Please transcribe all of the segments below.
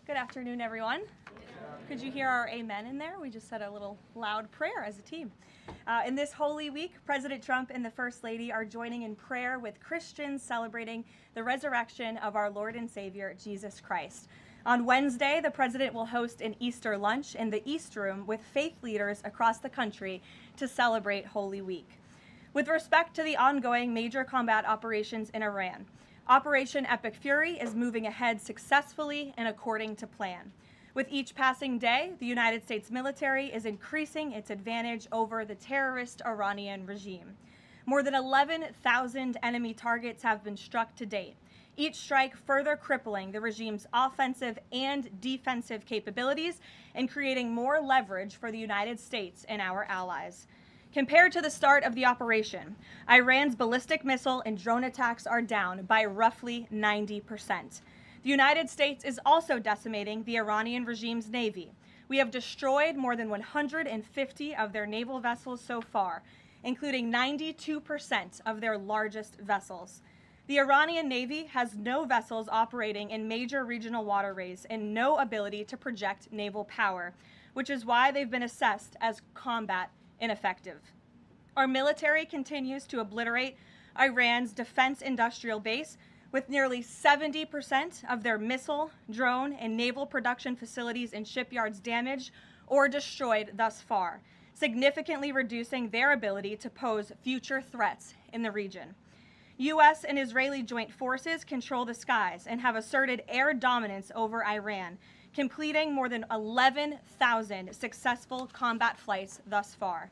Good afternoon, everyone. Could you hear our amen in there? We just said a little loud prayer as a team. In this Holy Week, President Trump and the First Lady are joining in prayer with Christians celebrating the resurrection of our Lord and Savior, Jesus Christ. On Wednesday, the President will host an Easter lunch in the East Room with faith leaders across the country to celebrate Holy Week. With respect to the ongoing major combat operations in Iran, Operation Epic Fury is moving ahead successfully and according to plan. With each passing day, the United States military is increasing its advantage over the terrorist Iranian regime. More than 11,000 enemy targets have been struck to date, each strike further crippling the regime's offensive and defensive capabilities and creating more leverage for the United States and our allies. Compared to the start of the operation, Iran's ballistic missile and drone attacks are down by roughly 90%. The United States is also decimating the Iranian regime's navy. We have destroyed more than 150 of their naval vessels so far, including 92% of their largest vessels. The Iranian Navy has no vessels operating in major regional waterways and no ability to project naval power, which is why they've been assessed as combat ineffective. Our military continues to obliterate Iran's defense industrial base, with nearly 70% of their missile, drone, and naval production facilities and shipyards damaged or destroyed thus far, significantly reducing their ability to pose future threats in the region. U.S. and Israeli joint forces control the skies and have asserted air dominance over Iran, completing more than 11,000 successful combat flights thus far.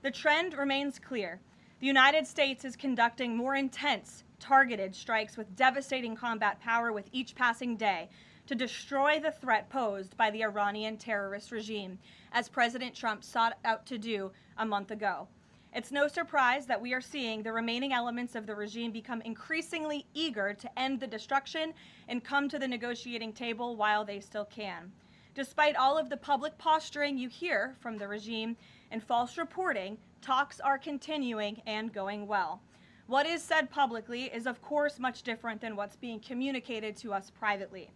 The trend remains clear. The United States is conducting more intense, targeted strikes with devastating combat power with each passing day to destroy the threat posed by the Iranian terrorist regime, as President Trump sought out to do a month ago. It's no surprise that we are seeing the remaining elements of the regime become increasingly eager to end the destruction and come to the negotiating table while they still can. Despite all of the public posturing you hear from the regime and false reporting, talks are continuing and going well. What is said publicly is, of course, much different than what's being communicated to us privately.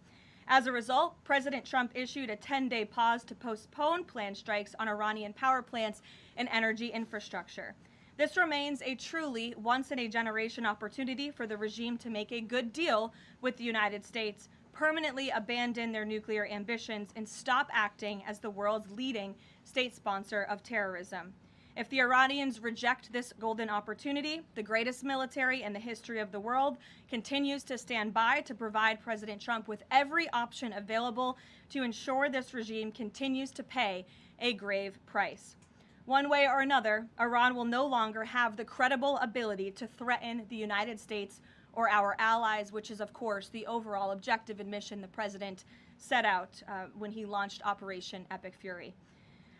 As a result, President Trump issued a 10-day pause to postpone planned strikes on Iranian power plants and energy infrastructure. This remains a truly once-in-a-generation opportunity for the regime to make a good deal with the United States, permanently abandon their nuclear ambitions, and stop acting as the world's leading state sponsor of terrorism. If the Iranians reject this golden opportunity, the greatest military in the history of the world continues to stand by to provide President Trump with every option available to ensure this regime continues to pay a grave price. One way or another, Iran will no longer have the credible ability to threaten the United States or our allies, which is, of course, the overall objective and mission the president set out when he launched Operation Epic Fury.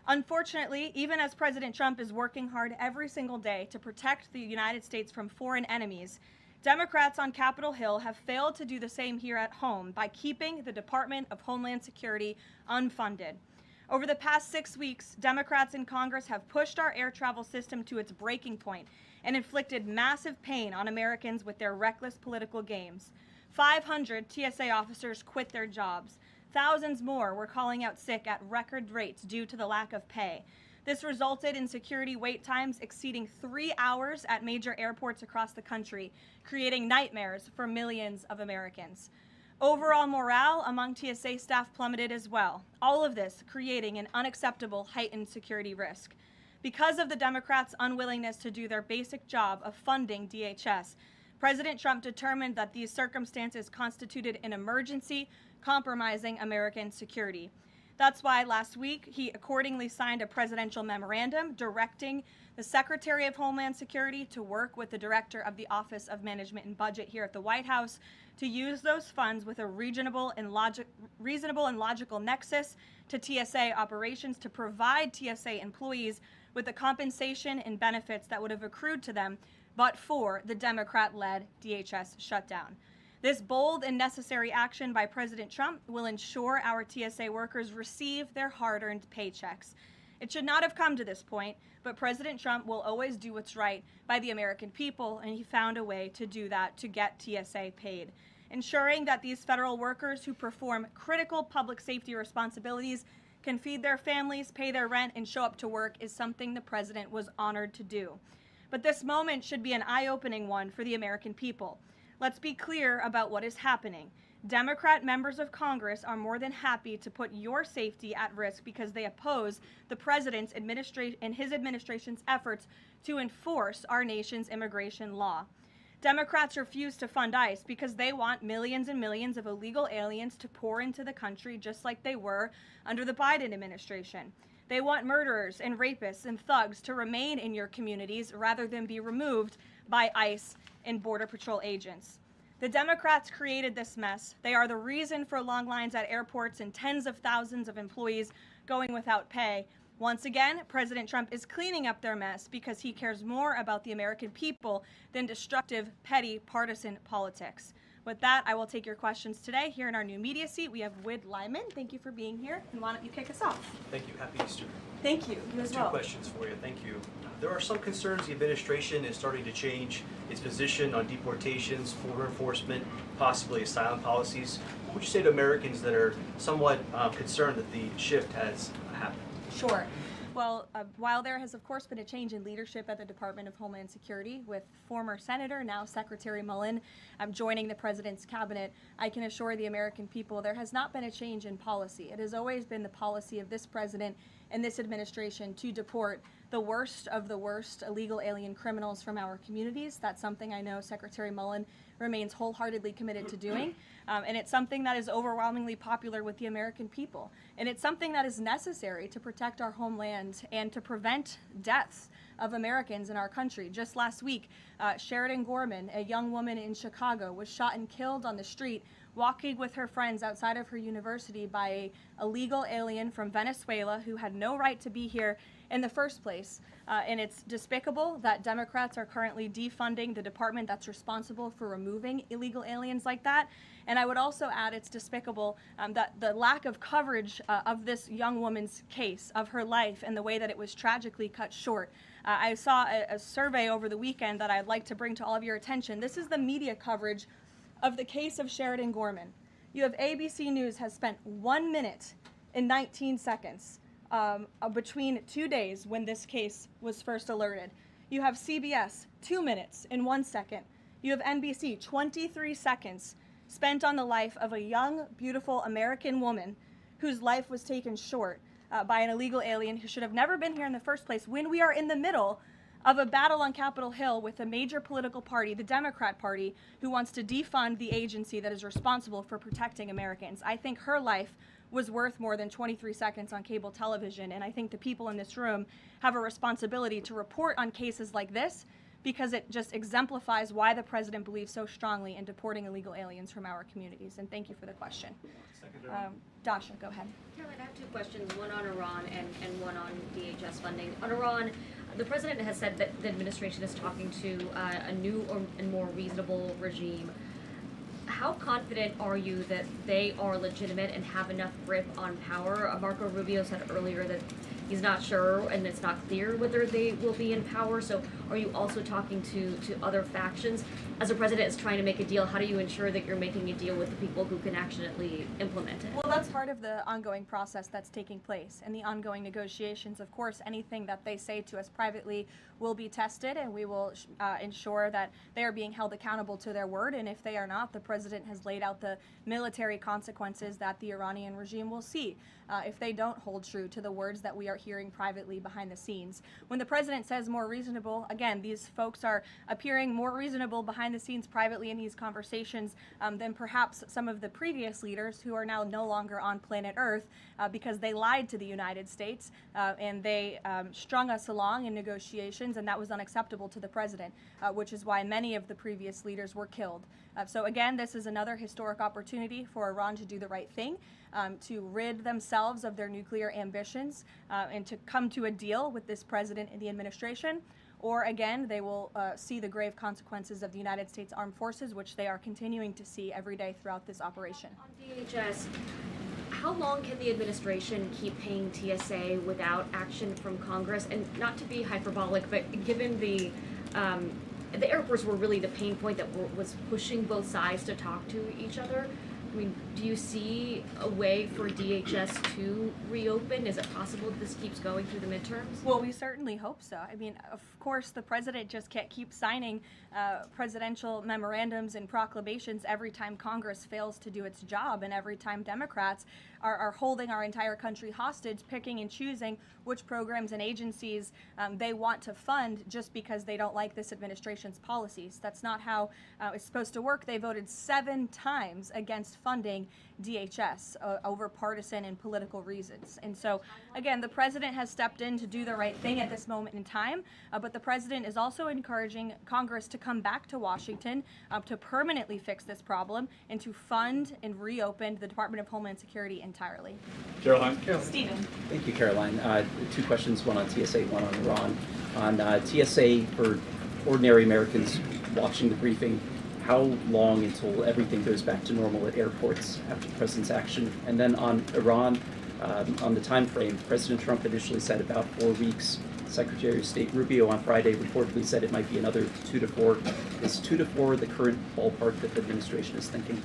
Unfortunately, even as President Trump is working hard every single day to protect the United States from foreign enemies, Democrats on Capitol Hill have failed to do the same here at home by keeping the Department of Homeland Security unfunded. Over the past 6 weeks, Democrats in Congress have pushed our air travel system to its breaking point and inflicted massive pain on Americans with their reckless political games. 500 TSA officers quit their jobs. Thousands more were calling out sick at record rates due to the lack of pay. This resulted in security wait times exceeding 3 hours at major airports across the country, creating nightmares for millions of Americans. Overall morale among TSA staff plummeted as well, all of this creating an unacceptable heightened security risk. Because of the Democrats' unwillingness to do their basic job of funding DHS, President Trump determined that these circumstances constituted an emergency, compromising American security. That's why last week he accordingly signed a presidential memorandum directing the Secretary of Homeland Security to work with the Director of the Office of Management and Budget here at the White House to use those funds with a reasonable and logical nexus to TSA operations to provide TSA employees with the compensation and benefits that would have accrued to them but for the Democrat-led DHS shutdown. This bold and necessary action by President Trump will ensure our TSA workers receive their hard-earned paychecks. It should not have come to this point, but President Trump will always do what's right by the American people, and he found a way to do that to get TSA paid. Ensuring that these federal workers who perform critical public safety responsibilities can feed their families, pay their rent, and show up to work is something the president was honored to do. But this moment should be an eye-opening one for the American people. Let's be clear about what is happening. Democrat members of Congress are more than happy to put your safety at risk because they oppose the president's and his administration's efforts to enforce our nation's immigration law. Democrats refuse to fund ICE because they want millions and millions of illegal aliens to pour into the country just like they were under the Biden administration. They want murderers and rapists and thugs to remain in your communities rather than be removed by ICE and Border Patrol agents. The Democrats created this mess. They are the reason for long lines at airports and tens of thousands of employees going without pay. Once again, President Trump is cleaning up their mess because he cares more about the American people than destructive, petty, partisan politics. With that, I will take your questions today. Here in our new media seat, we have Wid Lyman. Thank you for being here. And why don't you kick us off? Thank you. Happy Easter. Thank you. You as well. 2 questions for you. Thank you. There are some concerns the administration is starting to change its position on deportations, border enforcement, possibly asylum policies. What would you say to Americans that are somewhat concerned that the shift has happened? Sure. Well, while there has, of course, been a change in leadership at the Department of Homeland Security with former Senator, now Secretary Mullen, joining the president's cabinet, I can assure the American people there has not been a change in policy. It has always been the policy of this president and this administration to deport the worst of the worst illegal alien criminals from our communities. That's something I know Secretary Mullen remains wholeheartedly committed to doing. And it's something that is overwhelmingly popular with the American people. And it's something that is necessary to protect our homeland and to prevent deaths of Americans in our country. Just last week, Sheridan Gorman, a young woman in Chicago, was shot and killed on the street walking with her friends outside of her university by an illegal alien from Venezuela who had no right to be here in the first place. And it's despicable that Democrats are currently defunding the department that's responsible for removing illegal aliens like that. And I would also add it's despicable that the lack of coverage of this young woman's case, of her life, and the way that it was tragically cut short. I saw a survey over the weekend that I'd like to bring to all of your attention. This is the media coverage of the case of Sheridan Gorman. You have ABC News has spent 1 minute and 19 seconds between 2 days when this case was first alerted. You have CBS 2 minutes and 1 second. You have NBC 23 seconds spent on the life of a young, beautiful American woman whose life was taken short by an illegal alien who should have never been here in the first place when we are in the middle of a battle on Capitol Hill with a major political party, the Democrat Party, who wants to defund the agency that is responsible for protecting Americans. I think her life was worth more than 23 seconds on cable television, and I think the people in this room have a responsibility to report on cases like this because it just exemplifies why the president believes so strongly in deporting illegal aliens from our communities. And thank you for the question. Dasha, go ahead. Caroline, I have 2 questions, one on Iran and one on DHS funding. On Iran, the president has said that the administration is talking to a new and more reasonable regime. How confident are you that they are legitimate and have enough grip on power? Marco Rubio said earlier that he's not sure and it's not clear whether they will be in power. So are you also talking to other factions? As the president is trying to make a deal, how do you ensure that you're making a deal with the people who can actually implement it? Well, that's part of the ongoing process that's taking place and the ongoing negotiations. Of course, anything that they say to us privately will be tested, and we will ensure that they are being held accountable to their word. And if they are not, the president has laid out the military consequences that the Iranian regime will see if they don't hold true to the words that we are hearing privately behind the scenes. When the president says more reasonable, again, these folks are appearing more reasonable behind the scenes privately in these conversations than perhaps some of the previous leaders who are now no longer on planet Earth because they lied to the United States and they strung us along in negotiations, and that was unacceptable to the president, which is why many of the previous leaders were killed. So again, this is another historic opportunity for Iran to do the right thing, to rid themselves of their nuclear ambitions and to come to a deal with this president and the administration. Or again, they will see the grave consequences of the United States Armed Forces, which they are continuing to see every day throughout this operation. On DHS, how long can the administration keep paying TSA without action from Congress? And not to be hyperbolic, but given the the airports were really the pain point that was pushing both sides to talk to each other. I mean, do you see a way for DHS to reopen? Is it possible that this keeps going through the midterms? Well, we certainly hope so. I mean, of course, the president just can't keep signing presidential memorandums and proclamations every time Congress fails to do its job, and every time Democrats are holding our entire country hostage, picking and choosing which programs and agencies they want to fund just because they don't like this administration's policies. That's not how it's supposed to work. They voted 7 times against funding DHS over partisan and political reasons. And so, again, the president has stepped in to do the right thing at this moment in time, but the president is also encouraging Congress to come back to Washington to permanently fix this problem and to fund and reopen the Department of Homeland Security entirely. Caroline. Stephen. Thank you, Caroline. 2 questions, one on TSA, one on Iran. On TSA, for ordinary Americans watching the briefing, how long until everything goes back to normal at airports after the president's action? And then on Iran, on the time frame, President Trump initially said about 4 weeks. Secretary of State Rubio on Friday reportedly said it might be another 2 to 4. Is 2 to 4 the current ballpark that the administration is thinking?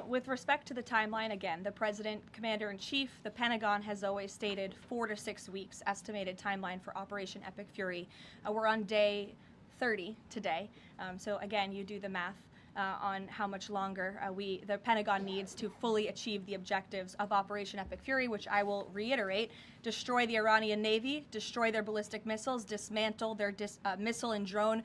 With respect to the timeline, again, the President, Commander-in-Chief, the Pentagon has always stated 4 to 6 weeks estimated timeline for Operation Epic Fury. We're on day 30 today, so again, you do the math on how much longer the Pentagon needs to fully achieve the objectives of Operation Epic Fury, which I will reiterate: destroy the Iranian Navy, destroy their ballistic missiles, dismantle their missile and drone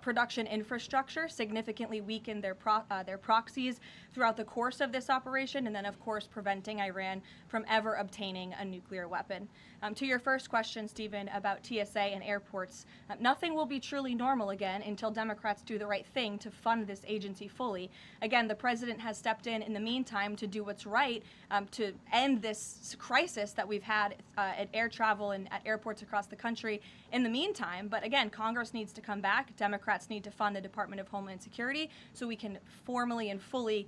production infrastructure, significantly weaken their proxies throughout the course of this operation, and then, of course, preventing Iran from ever obtaining a nuclear weapon. To your first question, Stephen, about TSA and airports, nothing will be truly normal again until Democrats do the right thing to fund this agency fully. Again, the president has stepped in the meantime to do what's right to end this crisis that we've had at air travel and at airports across the country in the meantime. But again, Congress needs to come back. Democrats need to fund the Department of Homeland Security so we can formally and fully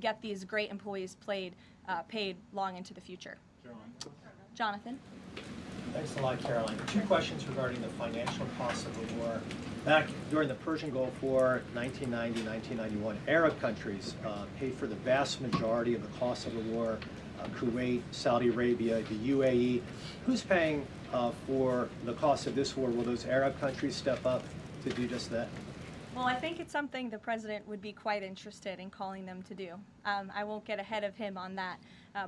get these great employees paid long into the future. Caroline. Jonathan. Thanks a lot, Caroline. 2 questions regarding the financial costs of the war. Back during the Persian Gulf War, 1990-1991, Arab countries paid for the vast majority of the cost of the war. Kuwait, Saudi Arabia, the UAE. Who's paying for the cost of this war? Will those Arab countries step up to do just that? Well, I think it's something the president would be quite interested in calling them to do. I won't get ahead of him on that,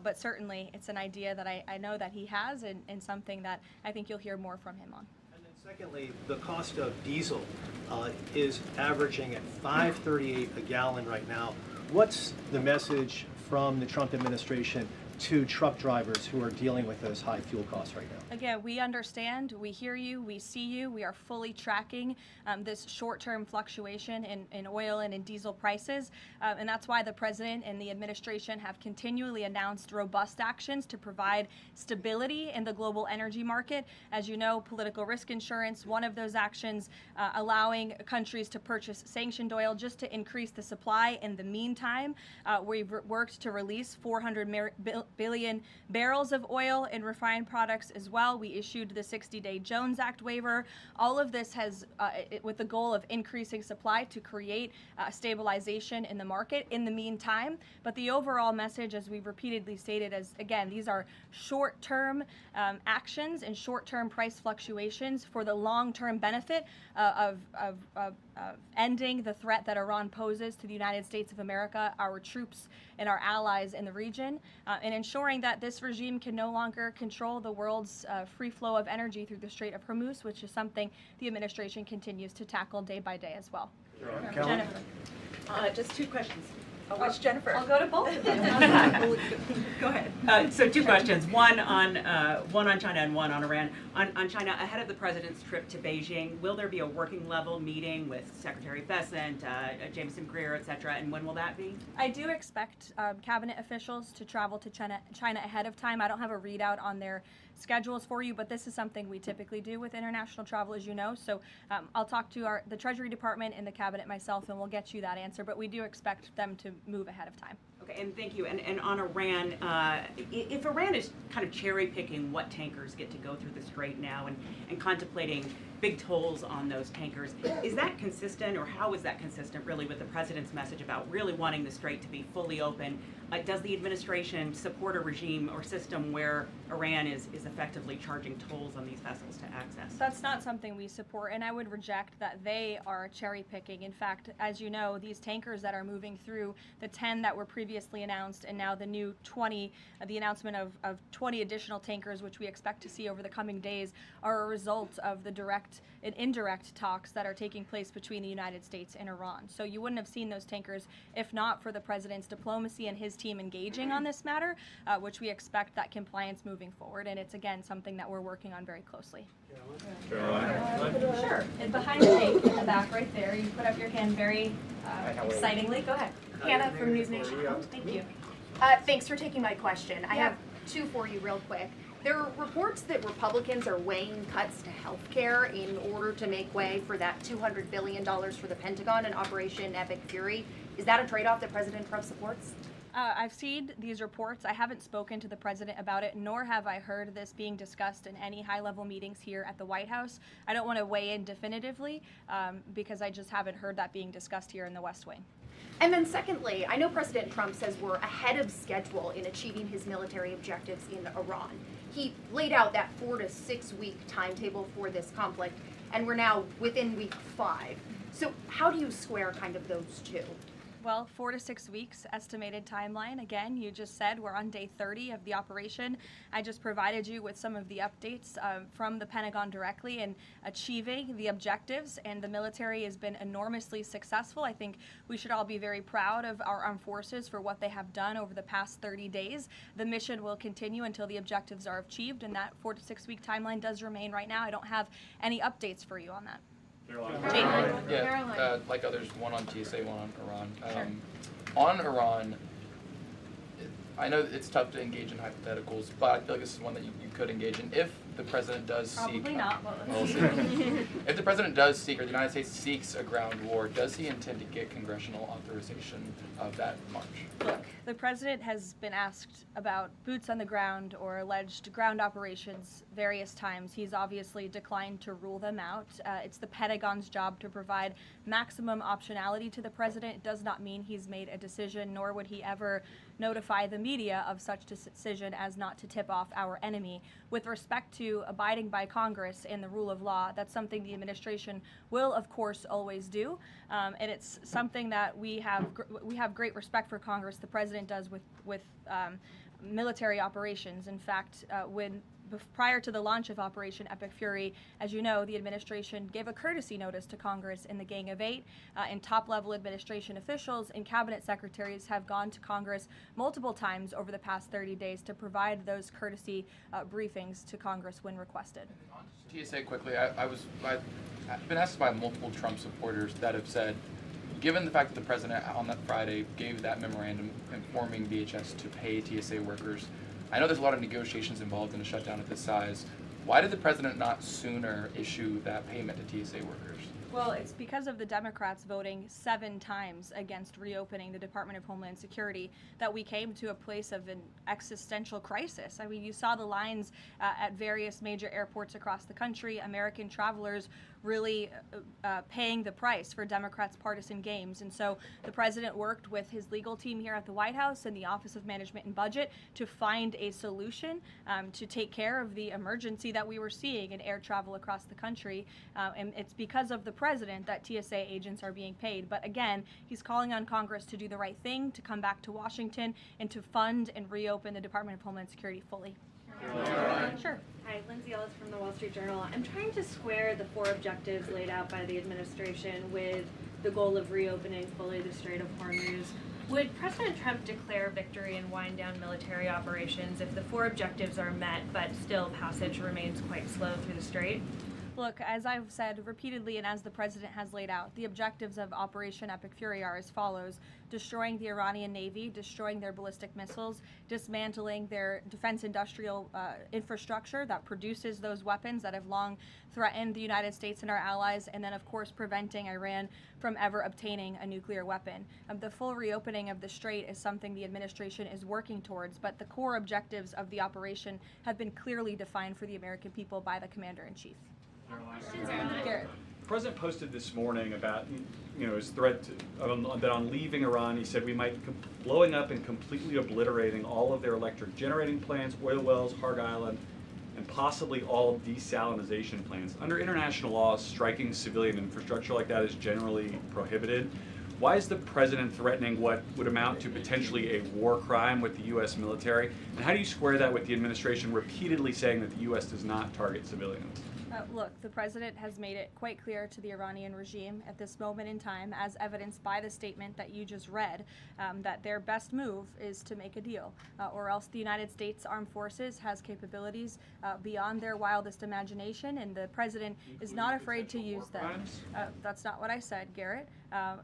but certainly it's an idea that I know that he has, and something that I think you'll hear more from him on. And then secondly, the cost of diesel is averaging at $5.38 a gallon right now. What's the message from the Trump administration to truck drivers who are dealing with those high fuel costs right now? Again, we understand, we hear you, we see you. We are fully tracking this short-term fluctuation in oil and in diesel prices, and that's why the president and the administration have continually announced robust actions to provide stability in the global energy market. As you know, political risk insurance, one of those actions, allowing countries to purchase sanctioned oil just to increase the supply. In the meantime, we've worked to release 400 billion barrels of oil and refined products as well. We issued the 60-day Jones Act waiver. All of this has, with the goal of increasing supply to create stabilization in the market in the meantime. But the overall message, as we've repeatedly stated, is, again, these are short-term actions and short-term price fluctuations for the long-term benefit of ending the threat that Iran poses to the United States of America, our troops, and our allies in the region, and ensuring that this regime can no longer control the world's free flow of energy through the Strait of Hormuz, which is something the administration continues to tackle day by day as well. Jennifer. Just 2 questions. Which Jennifer? I'll go to both of them. Go ahead. So 2 questions. One on China and one on Iran. On China, ahead of the president's trip to Beijing, will there be a working level meeting with Secretary Bessent, Jameson Greer, et cetera, and when will that be? I do expect cabinet officials to travel to China ahead of time. I don't have a readout on their schedules for you, but this is something we typically do with international travel, as you know. So I'll talk to the Treasury Department and the cabinet myself, and we'll get you that answer. But we do expect them to move ahead of time. Okay, and thank you. And on Iran, if Iran is kind of cherry picking what tankers get to go through the Strait now and contemplating big tolls on those tankers. Is that consistent, or how is that consistent really with the president's message about really wanting the Strait to be fully open? Does the administration support a regime or system where Iran is effectively charging tolls on these vessels to access? That's not something we support, and I would reject that they are cherry picking. In fact, as you know, these tankers that are moving through, the 10 that were previously announced and now the new 20, the announcement of 20 additional tankers, which we expect to see over the coming days, are a result of the direct and indirect talks that are taking place between the United States and Iran. So you wouldn't have seen those tankers if not for the president's diplomacy and his team engaging on this matter, which we expect that compliance moving forward. And it's, again, something that we're working on very closely. Caroline. Sure. And behind the mic in the back right there, you put up your hand very excitingly. Go ahead. Hannah from News Nation. Thank you. Thanks for taking my question. I have two for you real quick. There are reports that Republicans are weighing cuts to health care in order to make way for that $200 billion for the Pentagon and Operation Epic Fury. Is that a trade-off that President Trump supports? I've seen these reports. I haven't spoken to the president about it, nor have I heard this being discussed in any high-level meetings here at the White House. I don't want to weigh in definitively because I just haven't heard that being discussed here in the West Wing. And then secondly, I know President Trump says we're ahead of schedule in achieving his military objectives in Iran. He laid out that 4 to 6 week timetable for this conflict, and we're now within week 5. So how do you square kind of those two? Well, 4 to 6 weeks estimated timeline. Again, you just said we're on day 30 of the operation. I just provided you with some of the updates from the Pentagon directly in achieving the objectives, and the military has been enormously successful. I think we should all be very proud of our armed forces for what they have done over the past 30 days. The mission will continue until the objectives are achieved, and that 4 to 6 week timeline does remain right now. I don't have any updates for you on that. Yeah, like others, one on TSA, one on Iran. On Iran, I know it's tough to engage in hypotheticals, but I feel like this is one that you could engage in if the president does seek. Probably not, but We'll see. If the president does seek, or the United States seeks a ground war, does he intend to get congressional authorization of that march? Look, the president has been asked about boots on the ground or alleged ground operations various times. He's obviously declined to rule them out. It's the Pentagon's job to provide maximum optionality to the president. It does not mean he's made a decision, nor would he ever notify the media of such decision as not to tip off our enemy. With respect to abiding by Congress and the rule of law, that's something the administration will, of course, always do, and it's something that we have great respect for Congress. The president does with military operations. In fact, prior to the launch of Operation Epic Fury, as you know, the administration gave a courtesy notice to Congress in the Gang of Eight, and top-level administration officials and cabinet secretaries have gone to Congress multiple times over the past 30 days to provide those courtesy briefings to Congress when requested. TSA quickly, I've been asked by multiple Trump supporters that have said, given the fact that the president on that Friday gave that memorandum informing DHS to pay TSA workers, I know there's a lot of negotiations involved in a shutdown of this size. Why did the president not sooner issue that payment to TSA workers? Well, it's because of the Democrats voting 7 times against reopening the Department of Homeland Security that we came to a place of an existential crisis. I mean, you saw the lines at various major airports across the country, American travelers really paying the price for Democrats' partisan games. And so the president worked with his legal team here at the White House and the Office of Management and Budget to find a solution to take care of the emergency that we were seeing in air travel across the country. And it's because of the president that TSA agents are being paid. But again, he's calling on Congress to do the right thing, to come back to Washington, and to fund and reopen the Department of Homeland Security fully. Sure. Hi, Lindsay Ellis from the Wall Street Journal. I'm trying to square the 4 objectives laid out by the administration with the goal of reopening fully the Strait of Hormuz. Would President Trump declare victory and wind down military operations if the 4 objectives are met, but still passage remains quite slow through the strait? Look, as I've said repeatedly and as the president has laid out, the objectives of Operation Epic Fury are as follows: destroying the Iranian Navy, destroying their ballistic missiles, dismantling their defense industrial infrastructure that produces those weapons that have long threatened the United States and our allies, and then, of course, preventing Iran from ever obtaining a nuclear weapon. The full reopening of the strait is something the administration is working towards, but the core objectives of the operation have been clearly defined for the American people by the Commander-in-Chief. Garrett. The president posted this morning about, his threat that on leaving Iran, he said we might blowing up and completely obliterating all of their electric generating plants, oil wells, Harg Island, and possibly all desalinization plants. Under international law, striking civilian infrastructure like that is generally prohibited. Why is the president threatening what would amount to potentially a war crime with the U.S. military? And how do you square that with the administration repeatedly saying that the U.S. does not target civilians? Look, the president has made it quite clear to the Iranian regime at this moment in time, as evidenced by the statement that you just read, that their best move is to make a deal, or else the United States Armed Forces has capabilities beyond their wildest imagination, and the president is not afraid to use them. That's not what I said, Garrett.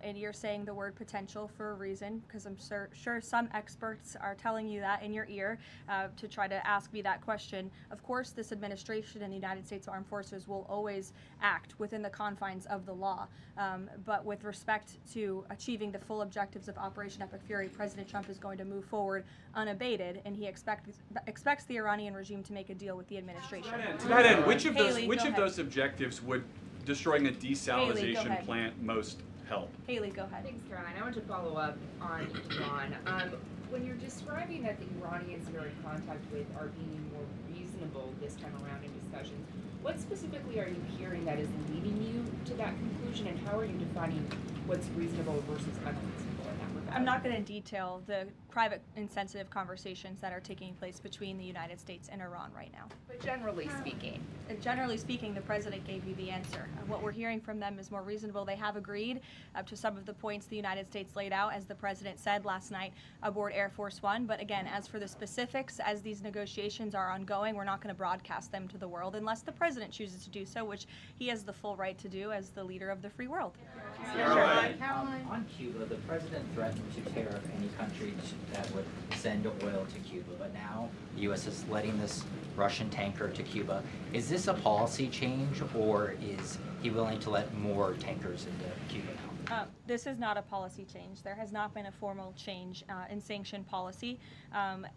And you're saying the word potential for a reason, because I'm sure some experts are telling you that in your ear to try to ask me that question. Of course, this administration and the United States Armed Forces will always act within the confines of the law. But with respect to achieving the full objectives of Operation Epic Fury, President Trump is going to move forward unabated, and he expects the Iranian regime to make a deal with the administration. To that end, which of those objectives would destroying a desalinization plant most help? Haley, go ahead. Thanks, Caroline. I want to follow up on Iran. When you're describing that the Iranians you're in contact with are being more reasonable this time around in discussions, what specifically are you hearing that is leading you to that conclusion, and how are you defining what's reasonable versus unreasonable in that regard? I'm not going to detail the private and sensitive conversations that are taking place between the United States and Iran right now. But generally speaking. Generally speaking, the president gave you the answer. What we're hearing from them is more reasonable. They have agreed to some of the points the United States laid out, as the president said last night aboard Air Force One. But again, as for the specifics, as these negotiations are ongoing, we're not going to broadcast them to the world unless the president chooses to do so, which he has the full right to do as the leader of the free world. Caroline. On Cuba, the president threatened to tariff any country that would send oil to Cuba, but now the U.S. is letting this Russian tanker to Cuba. Is this a policy change, or is he willing to let more tankers into Cuba now? This is not a policy change. There has not been a formal change in sanction policy.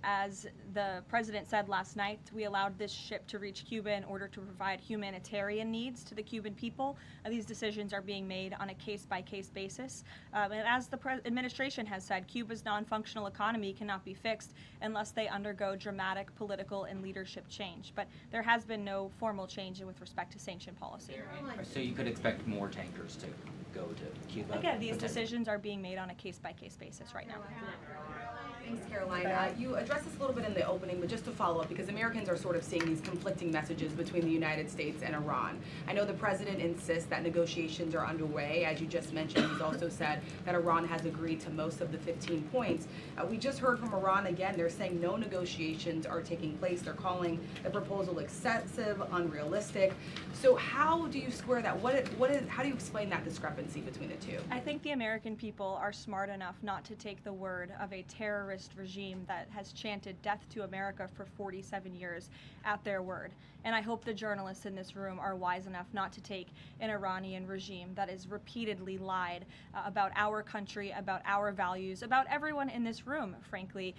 As the president said last night, we allowed this ship to reach Cuba in order to provide humanitarian needs to the Cuban people. These decisions are being made on a case-by-case basis. And as the administration has said, Cuba's non-functional economy cannot be fixed unless they undergo dramatic political and leadership change. But there has been no formal change with respect to sanction policy. So you could expect more tankers to go to Cuba? Again, these decisions are being made on a case-by-case basis right now. Thanks, Caroline. You addressed this a little bit in the opening, but just to follow up, because Americans are sort of seeing these conflicting messages between the United States and Iran. I know the president insists that negotiations are underway. As you just mentioned, he's also said that Iran has agreed to most of the 15 points. We just heard from Iran again. They're saying no negotiations are taking place. They're calling the proposal excessive, unrealistic. So how do you square that? How do you explain that discrepancy between the two? I think the American people are smart enough not to take the word of a terrorist regime that has chanted death to America for 47 years at their word. And I hope the journalists in this room are wise enough not to take an Iranian regime that has repeatedly lied about our country, about our values, about everyone in this room, frankly,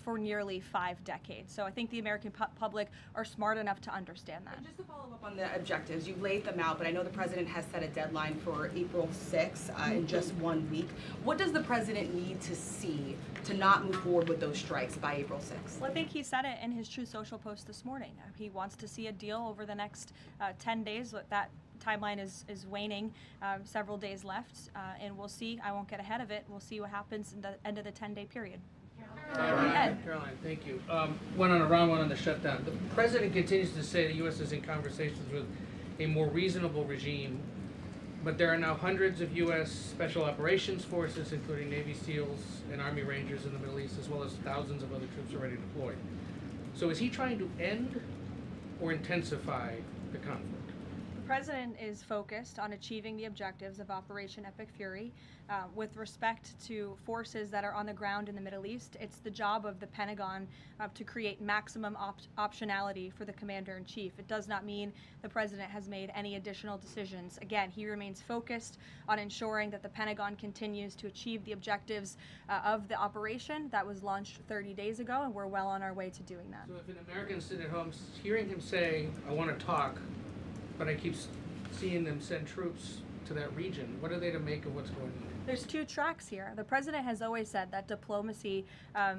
for nearly 5 decades. So I think the American public are smart enough to understand that. And just to follow up on the objectives, you've laid them out, but I know the president has set a deadline for April 6th in just 1 week. What does the president need to see to not move forward with those strikes by April 6th? Well, I think he said it in his Truth Social post this morning. He wants to see a deal over the next 10 days. That timeline is waning, several days left, and we'll see. I won't get ahead of it. We'll see what happens in the end of the 10-day period. Caroline, thank you. One on Iran, one on the shutdown. The president continues to say the U.S. is in conversations with a more reasonable regime, but there are now hundreds of U.S. Special Operations Forces, including Navy SEALs and Army Rangers in the Middle East, as well as thousands of other troops already deployed. So is he trying to end or intensify the conflict? The president is focused on achieving the objectives of Operation Epic Fury. With respect to forces that are on the ground in the Middle East, it's the job of the Pentagon to create maximum optionality for the commander-in-chief. It does not mean the president has made any additional decisions. Again, he remains focused on ensuring that the Pentagon continues to achieve the objectives of the operation that was launched 30 days ago, and we're well on our way to doing that. So if an American sitting at home hearing him say, I want to talk, but I keep seeing them send troops to that region. What are they to make of what's going on? There's two tracks here. The president has always said that diplomacy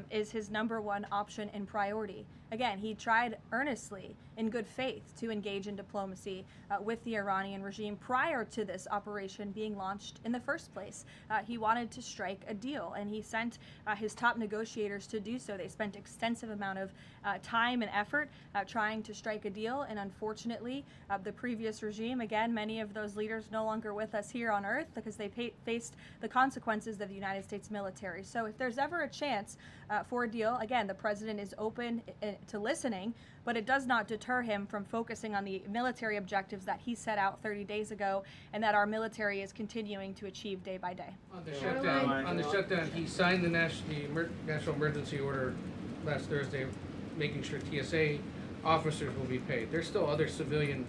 is his #1 option and priority. Again, he tried earnestly, in good faith, to engage in diplomacy with the Iranian regime prior to this operation being launched in the first place. He wanted to strike a deal, and he sent his top negotiators to do so. They spent extensive amount of time and effort trying to strike a deal, and unfortunately, the previous regime, again, many of those leaders no longer with us here on Earth because they faced the consequences of the United States military. So if there's ever a chance for a deal, again, the president is open to listening, but it does not deter him from focusing on the military objectives that he set out 30 days ago and that our military is continuing to achieve day by day. On the shutdown, he signed the national emergency order last Thursday, making sure TSA officers will be paid. There's still other civilian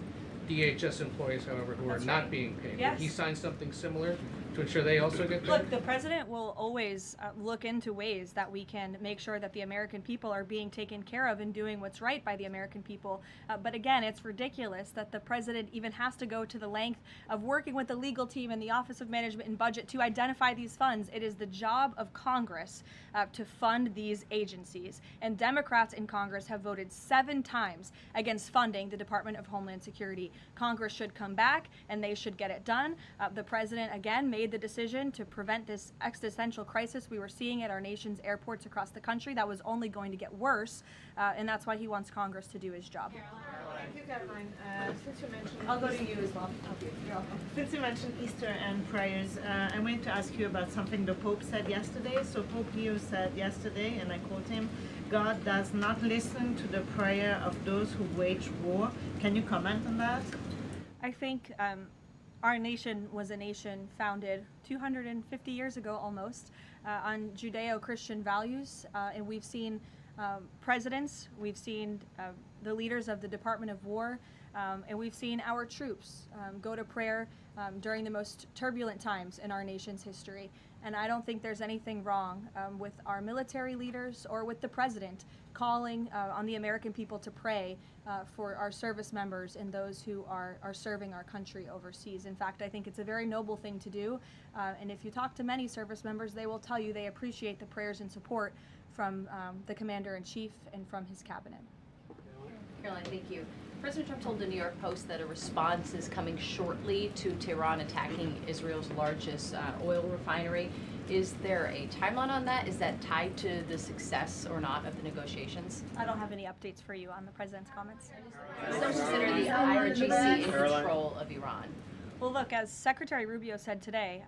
DHS employees, however, who are not being paid. Yes. Did he sign something similar to ensure they also get paid? Look, the president will always look into ways that we can make sure that the American people are being taken care of and doing what's right by the American people. But again, it's ridiculous that the president even has to go to the length of working with the legal team and the Office of Management and Budget to identify these funds. It is the job of Congress to fund these agencies. And Democrats in Congress have voted 7 times against funding the Department of Homeland Security. Congress should come back and they should get it done. The president, again, made the decision to prevent this existential crisis we were seeing at our nation's airports across the country that was only going to get worse, and that's why he wants Congress to do his job. Thank you, Caroline. Since you mentioned I'll go to you as well. You're welcome. Since you mentioned Easter and prayers, I wanted to ask you about something the Pope said yesterday. So Pope Leo said yesterday, and I quote him, "God does not listen to the prayer of those who wage war." Can you comment on that? I think our nation was a nation founded 250 years ago almost on Judeo-Christian values, and we've seen presidents, we've seen the leaders of the Department of War, and we've seen our troops go to prayer during the most turbulent times in our nation's history. And I don't think there's anything wrong with our military leaders or with the president calling on the American people to pray for our service members and those who are serving our country overseas. In fact, I think it's a very noble thing to do. And if you talk to many service members, they will tell you they appreciate the prayers and support from the Commander-in-Chief and from his cabinet. Caroline, thank you. President Trump told the New York Post that a response is coming shortly to Tehran attacking Israel's largest oil refinery. Is there a timeline on that? Is that tied to the success or not of the negotiations? I don't have any updates for you on the president's comments. Does that consider the IRGC in control of Iran? Well, look, as Secretary Rubio said today,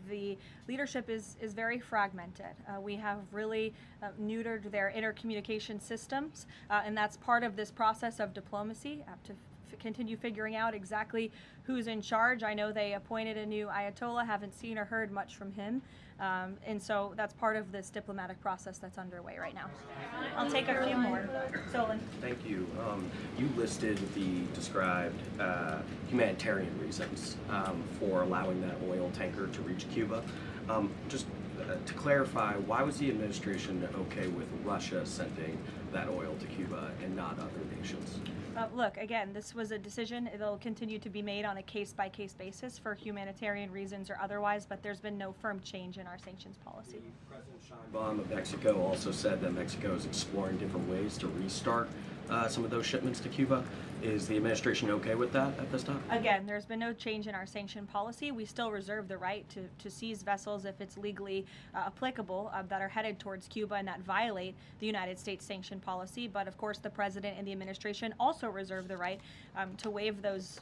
the leadership is very fragmented. We have really neutered their intercommunication systems, and that's part of this process of diplomacy to continue figuring out exactly who's in charge. I know they appointed a new Ayatollah, haven't seen or heard much from him. And so that's part of this diplomatic process that's underway right now. I'll take a few more. Solon. Thank you. You listed the described humanitarian reasons for allowing that oil tanker to reach Cuba. Just to clarify, why was the administration okay with Russia sending that oil to Cuba and not other nations? Look, again, this was a decision. It'll continue to be made on a case-by-case basis for humanitarian reasons or otherwise, but there's been no firm change in our sanctions policy. President Sheinbaum of Mexico also said that Mexico is exploring different ways to restart some of those shipments to Cuba. Is the administration okay with that at this time? Again, there's been no change in our sanction policy. We still reserve the right to seize vessels if it's legally applicable that are headed towards Cuba and that violate the United States sanction policy. But of course, the president and the administration also reserve the right to waive those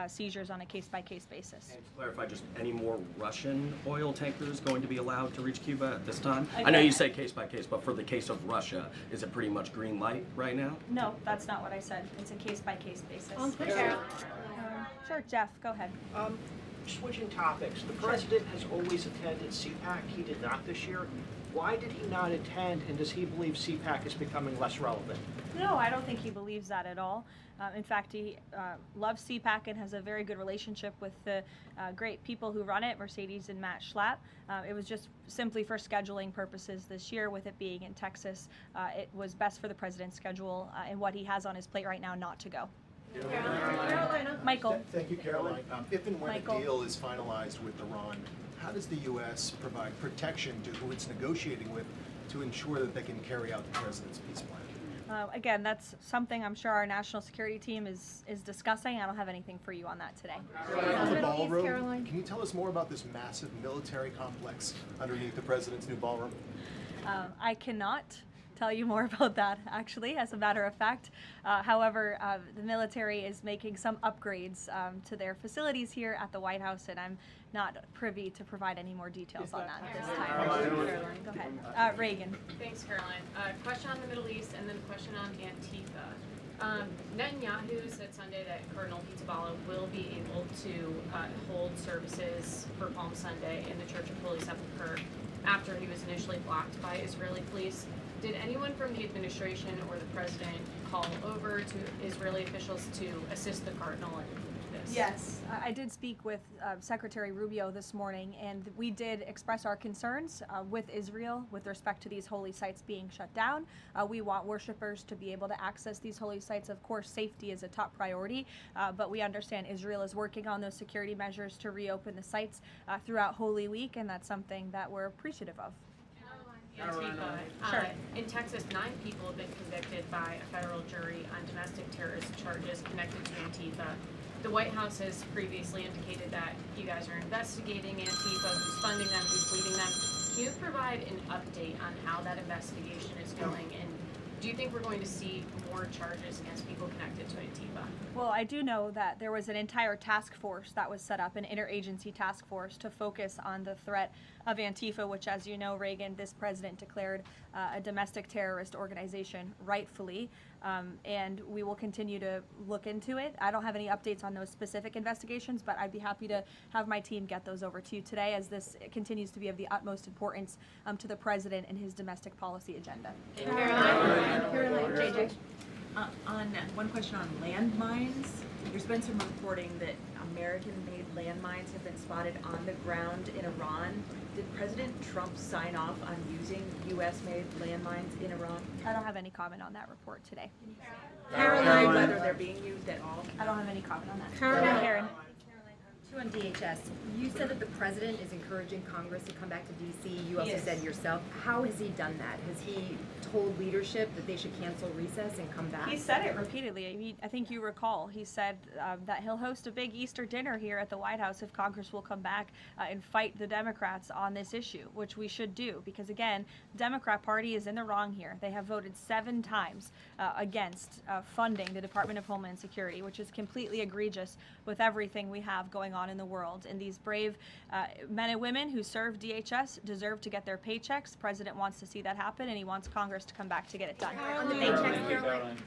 seizures on a case-by-case basis. And to clarify, just any more Russian oil tankers going to be allowed to reach Cuba at this time? Again, I know you say case-by-case, but for the case of Russia, is it pretty much green light right now? No, that's not what I said. It's a case-by-case basis. Sure, Jeff, go ahead. Switching topics, the president has always attended CPAC. He did not this year. Why did he not attend, and does he believe CPAC is becoming less relevant? No, I don't think he believes that at all. In fact, he loves CPAC and has a very good relationship with the great people who run it, Mercedes and Matt Schlapp. It was just simply for scheduling purposes this year, with it being in Texas. It was best for the president's schedule and what he has on his plate right now not to go. Michael. Thank you, Caroline. If and when Michael. a deal is finalized with Iran, how does the U.S. provide protection to who it's negotiating with to ensure that they can carry out the president's peace plan? Again, that's something I'm sure our national security team is discussing. I don't have anything for you on that today. On the ballroom, can you tell us more about this massive military complex underneath the president's new ballroom? I cannot tell you more about that, actually, as a matter of fact. However, the military is making some upgrades to their facilities here at the White House, and I'm not privy to provide any more details on that this time. Caroline, go ahead. Reagan. Thanks, Caroline. Question on the Middle East and then a question on Antifa. Netanyahu said Sunday that Cardinal Pizzaballa will be able to hold services for Palm Sunday in the Church of Holy Sepulchre after he was initially blocked by Israeli police. Did anyone from the administration or the president call over to Israeli officials to assist the cardinal in this? Yes, I did speak with Secretary Rubio this morning, and we did express our concerns with Israel with respect to these holy sites being shut down. We want worshipers to be able to access these holy sites. Of course, safety is a top priority, but we understand Israel is working on those security measures to reopen the sites throughout Holy Week, and that's something that we're appreciative of. Antifa. In Texas, 9 people have been convicted by a federal jury on domestic terrorist charges connected to Antifa. The White House has previously indicated that you guys are investigating Antifa, who's funding them, who's leading them. Can you provide an update on how that investigation is going, and do you think we're going to see more charges against people connected to Antifa? Well, I do know that there was an entire task force that was set up, an interagency task force to focus on the threat of Antifa, which, as you know, Reagan, this president declared a domestic terrorist organization rightfully, and we will continue to look into it. I don't have any updates on those specific investigations, but I'd be happy to have my team get those over to you today, as this continues to be of the utmost importance to the president and his domestic policy agenda. Caroline, JJ. On one question on landmines, there's been some reporting that American-made landmines have been spotted on the ground in Iran. Did President Trump sign off on using U.S.-made landmines in Iran? I don't have any comment on that report today. Caroline, whether they're being used at all? I don't have any comment on that. Karen. Two on DHS. You said that the president is encouraging Congress to come back to D.C. You also said yourself. How has he done that? Has he told leadership that they should cancel recess and come back? He said it repeatedly. I think you recall. He said that he'll host a big Easter dinner here at the White House if Congress will come back and fight the Democrats on this issue, which we should do. Because again, the Democrat Party is in the wrong here. They have voted 7 times against funding the Department of Homeland Security, which is completely egregious with everything we have going on in the world. And these brave men and women who serve DHS deserve to get their paychecks. The president wants to see that happen, and he wants Congress to come back to get it done. On the paychecks, Caroline.